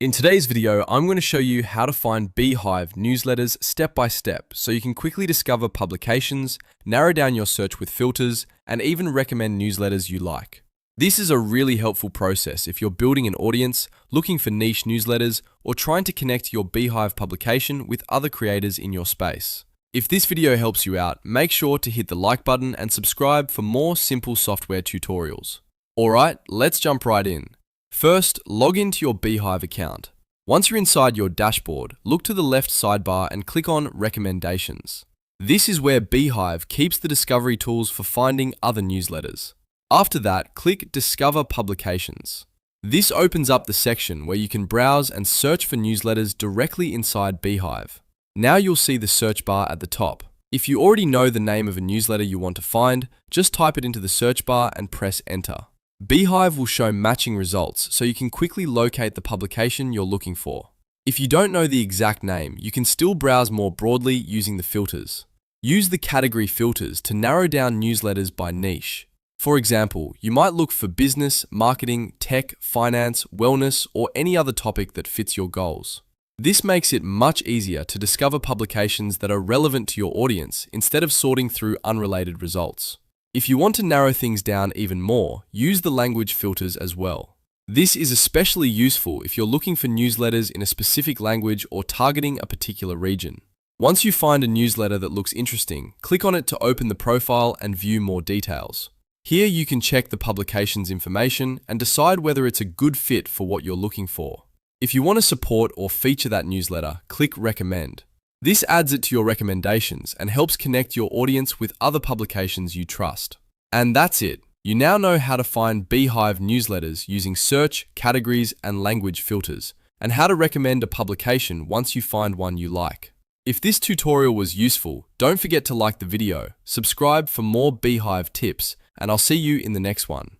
In today's video, I'm going to show you how to find Beehiiv newsletters step by step so you can quickly discover publications, narrow down your search with filters, and even recommend newsletters you like. This is a really helpful process if you're building an audience, looking for niche newsletters, or trying to connect your Beehiiv publication with other creators in your space. If this video helps you out, make sure to hit the like button and subscribe for more simple software tutorials. Alright, let's jump right in. First, log into your Beehiiv account. Once you're inside your dashboard, look to the left sidebar and click on Recommendations. This is where Beehiiv keeps the discovery tools for finding other newsletters. After that, click Discover Publications. This opens up the section where you can browse and search for newsletters directly inside Beehiiv. Now you'll see the search bar at the top. If you already know the name of a newsletter you want to find, just type it into the search bar and press Enter. Beehiiv will show matching results so you can quickly locate the publication you're looking for. If you don't know the exact name, you can still browse more broadly using the filters. Use the category filters to narrow down newsletters by niche. For example, you might look for business, marketing, tech, finance, wellness, or any other topic that fits your goals. This makes it much easier to discover publications that are relevant to your audience instead of sorting through unrelated results. If you want to narrow things down even more, use the language filters as well. This is especially useful if you're looking for newsletters in a specific language or targeting a particular region. Once you find a newsletter that looks interesting, click on it to open the profile and view more details. Here you can check the publication's information and decide whether it's a good fit for what you're looking for. If you want to support or feature that newsletter, click Recommend. This adds it to your recommendations and helps connect your audience with other publications you trust. And that's it. You now know how to find Beehiiv newsletters using search, categories, and language filters, and how to recommend a publication once you find one you like. If this tutorial was useful, don't forget to like the video, subscribe for more Beehiiv tips, and I'll see you in the next one.